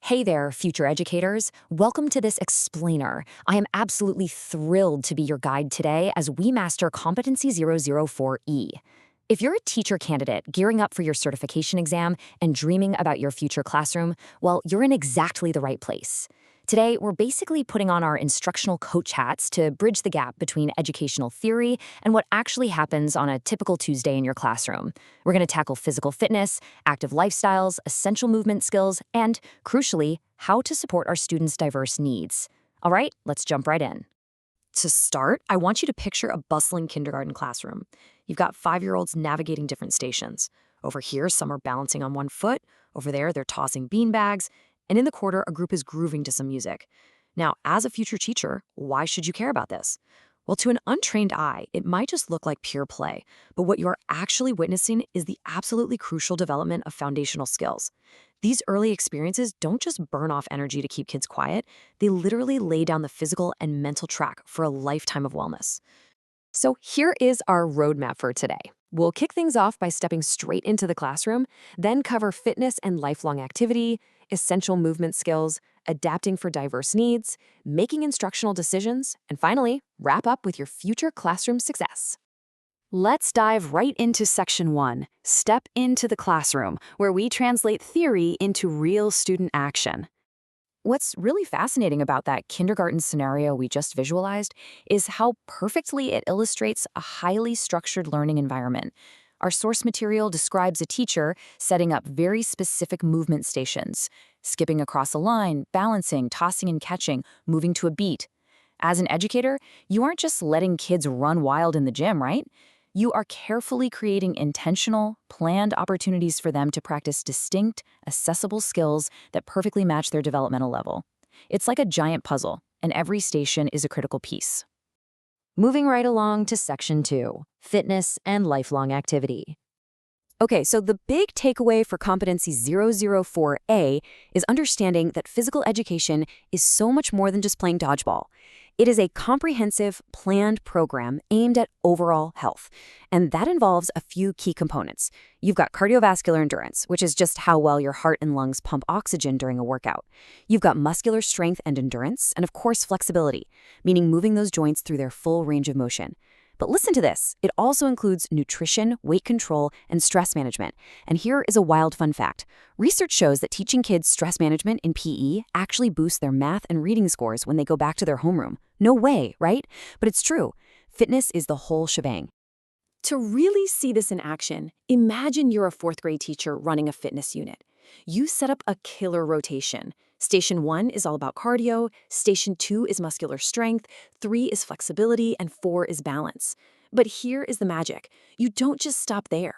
Hey there, future educators. Welcome to this explainer. I am absolutely thrilled to be your guide today as we master Competency 004E. If you're a teacher candidate gearing up for your certification exam and dreaming about your future classroom, well, you're in exactly the right place. Today, we're basically putting on our instructional coach hats to bridge the gap between educational theory and what actually happens on a typical Tuesday in your classroom. We're going to tackle physical fitness, active lifestyles, essential movement skills, and, crucially, how to support our students' diverse needs. All right, let's jump right in. To start, I want you to picture a bustling kindergarten classroom. You've got 5-year-olds navigating different stations. Over here, some are balancing on one foot. Over there, they're tossing bean bags. And in the corner, a group is grooving to some music. Now, as a future teacher, why should you care about this? Well, to an untrained eye, it might just look like pure play, but what you're actually witnessing is the absolutely crucial development of foundational skills. These early experiences don't just burn off energy to keep kids quiet, they literally lay down the physical and mental track for a lifetime of wellness. So here is our roadmap for today. We'll kick things off by stepping straight into the classroom, then cover fitness and lifelong activity, essential movement skills, adapting for diverse needs, making instructional decisions, and finally, wrap up with your future classroom success. Let's dive right into Section 1, Step into the Classroom, where we translate theory into real student action. What's really fascinating about that kindergarten scenario we just visualized is how perfectly it illustrates a highly structured learning environment. Our source material describes a teacher setting up very specific movement stations, skipping across a line, balancing, tossing and catching, moving to a beat. As an educator, you aren't just letting kids run wild in the gym, right? You are carefully creating intentional, planned opportunities for them to practice distinct, accessible skills that perfectly match their developmental level. It's like a giant puzzle, and every station is a critical piece. Moving right along to Section 2, Fitness and Lifelong Activity. Okay, so the big takeaway for Competency 004A is understanding that physical education is so much more than just playing dodgeball. It is a comprehensive, planned program aimed at overall health, and that involves a few key components. You've got cardiovascular endurance, which is just how well your heart and lungs pump oxygen during a workout. You've got muscular strength and endurance, and of course flexibility, meaning moving those joints through their full range of motion. But listen to this, it also includes nutrition, weight control, and stress management. And here is a wild fun fact. Research shows that teaching kids stress management in PE actually boosts their math and reading scores when they go back to their homeroom. No way, right? But it's true. Fitness is the whole shebang. To really see this in action, imagine you're a 4th grade teacher running a fitness unit. You set up a killer rotation. Station 1 is all about cardio, Station 2 is muscular strength, 3 is flexibility, and 4 is balance. But here is the magic. You don't just stop there.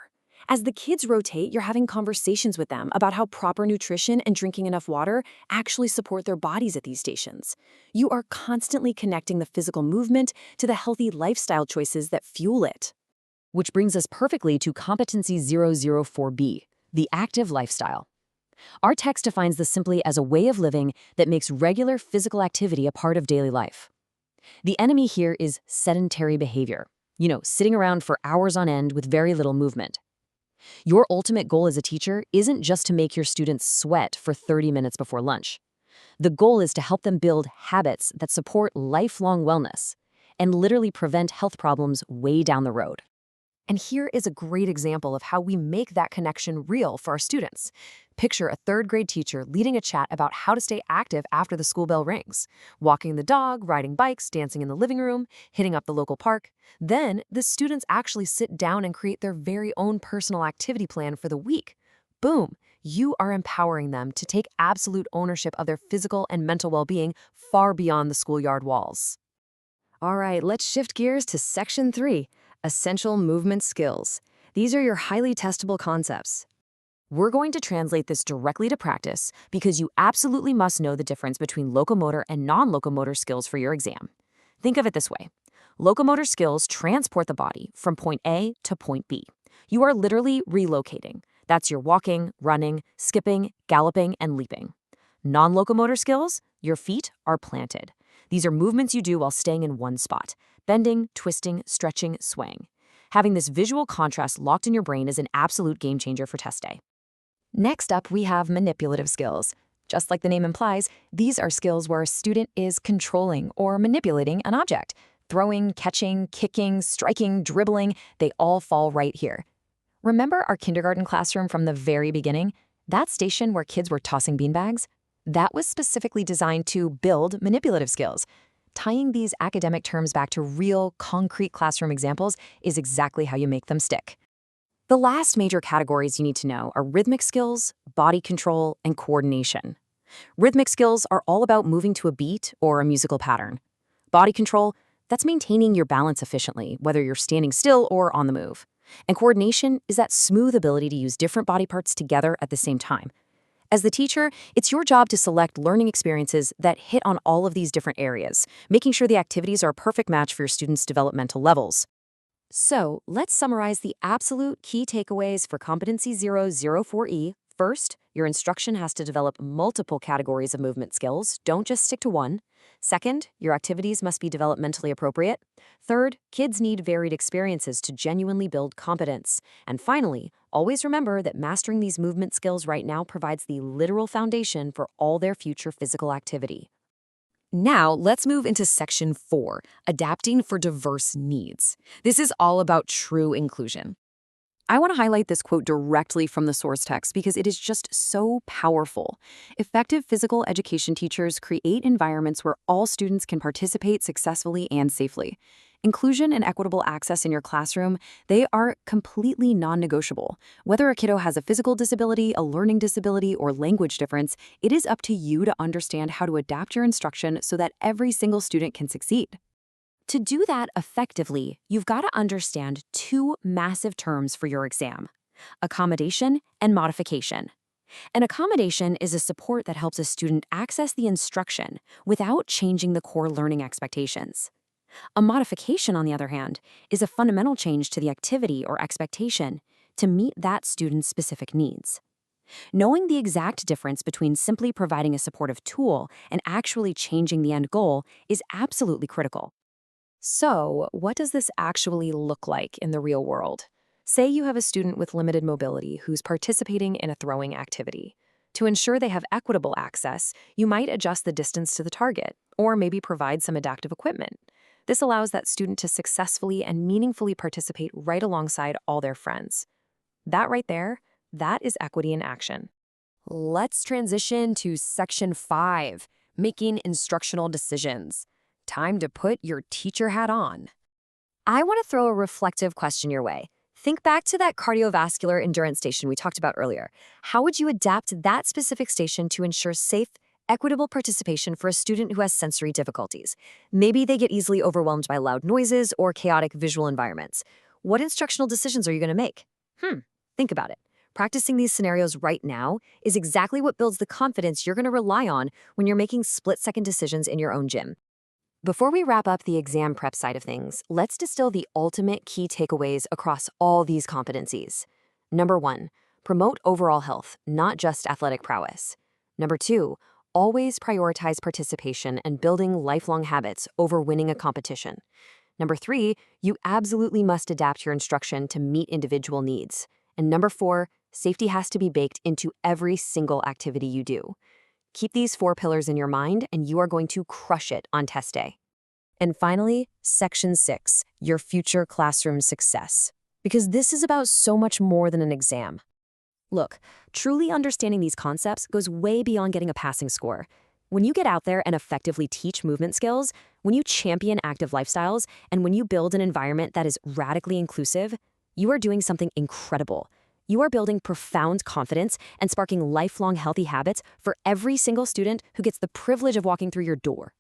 As the kids rotate, you're having conversations with them about how proper nutrition and drinking enough water actually support their bodies at these stations. You are constantly connecting the physical movement to the healthy lifestyle choices that fuel it. Which brings us perfectly to Competency 004B, the active lifestyle. Our text defines this simply as a way of living that makes regular physical activity a part of daily life. The enemy here is sedentary behavior, sitting around for hours on end with very little movement. Your ultimate goal as a teacher isn't just to make your students sweat for 30 minutes before lunch. The goal is to help them build habits that support lifelong wellness and literally prevent health problems way down the road. And here is a great example of how we make that connection real for our students. Picture a 3rd grade teacher leading a chat about how to stay active after the school bell rings. Walking the dog, riding bikes, dancing in the living room, hitting up the local park. Then, the students actually sit down and create their very own personal activity plan for the week. Boom! You are empowering them to take absolute ownership of their physical and mental well-being far beyond the schoolyard walls. All right, let's shift gears to Section 3. Essential movement skills. These are your highly testable concepts. We're going to translate this directly to practice because you absolutely must know the difference between locomotor and non-locomotor skills for your exam. Think of it this way. Locomotor skills transport the body from point A to point B. You are literally relocating. That's your walking, running, skipping, galloping, and leaping. Non-locomotor skills, your feet are planted. These are movements you do while staying in one spot. Bending, twisting, stretching, swaying. Having this visual contrast locked in your brain is an absolute game changer for test day. Next up, we have manipulative skills. Just like the name implies, these are skills where a student is controlling or manipulating an object. Throwing, catching, kicking, striking, dribbling, they all fall right here. Remember our kindergarten classroom from the very beginning? That station where kids were tossing beanbags? That was specifically designed to build manipulative skills. Tying these academic terms back to real, concrete classroom examples is exactly how you make them stick. The last major categories you need to know are rhythmic skills, body control, and coordination. Rhythmic skills are all about moving to a beat or a musical pattern. Body control, that's maintaining your balance efficiently, whether you're standing still or on the move. And coordination is that smooth ability to use different body parts together at the same time. As the teacher, it's your job to select learning experiences that hit on all of these different areas, making sure the activities are a perfect match for your students' developmental levels. So, let's summarize the absolute key takeaways for Competency 004E. First, your instruction has to develop multiple categories of movement skills. Don't just stick to one. Second, your activities must be developmentally appropriate. Third, kids need varied experiences to genuinely build competence. And finally, always remember that mastering these movement skills right now provides the literal foundation for all their future physical activity. Now, let's move into Section 4, Adapting for Diverse Needs. This is all about true inclusion. I want to highlight this quote directly from the source text because it is just so powerful. Effective physical education teachers create environments where all students can participate successfully and safely. Inclusion and equitable access in your classroom, they are completely non-negotiable. Whether a kiddo has a physical disability, a learning disability, or language difference, it is up to you to understand how to adapt your instruction so that every single student can succeed. To do that effectively, you've got to understand two massive terms for your exam: accommodation and modification. An accommodation is a support that helps a student access the instruction without changing the core learning expectations. A modification, on the other hand, is a fundamental change to the activity or expectation to meet that student's specific needs. Knowing the exact difference between simply providing a supportive tool and actually changing the end goal is absolutely critical. So, what does this actually look like in the real world? Say you have a student with limited mobility who's participating in a throwing activity. To ensure they have equitable access, you might adjust the distance to the target, or maybe provide some adaptive equipment. This allows that student to successfully and meaningfully participate right alongside all their friends. That right there, that is equity in action. Let's transition to Section 5, Making Instructional Decisions. Time to put your teacher hat on. I want to throw a reflective question your way. Think back to that cardiovascular endurance station we talked about earlier. How would you adapt that specific station to ensure safe, equitable participation for a student who has sensory difficulties? Maybe they get easily overwhelmed by loud noises or chaotic visual environments. What instructional decisions are you going to make? Think about it. Practicing these scenarios right now is exactly what builds the confidence you're going to rely on when you're making split-second decisions in your own gym. Before we wrap up the exam prep side of things, let's distill the ultimate key takeaways across all these competencies. Number 1, promote overall health, not just athletic prowess. Number 2, always prioritize participation and building lifelong habits over winning a competition. Number 3, you absolutely must adapt your instruction to meet individual needs. And number 4, safety has to be baked into every single activity you do. Keep these 4 pillars in your mind, and you are going to crush it on test day. And finally, Section 6, your future classroom success. Because this is about so much more than an exam. Look, truly understanding these concepts goes way beyond getting a passing score. When you get out there and effectively teach movement skills, when you champion active lifestyles, and when you build an environment that is radically inclusive, you are doing something incredible. You are building profound confidence and sparking lifelong healthy habits for every single student who gets the privilege of walking through your door.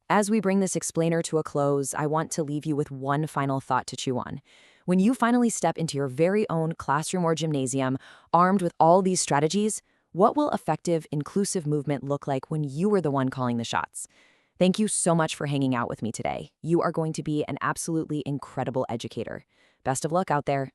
As we bring this explainer to a close, I want to leave you with one final thought to chew on. When you finally step into your very own classroom or gymnasium, armed with all these strategies, what will effective, inclusive movement look like when you are the one calling the shots? Thank you so much for hanging out with me today. You are going to be an absolutely incredible educator. Best of luck out there.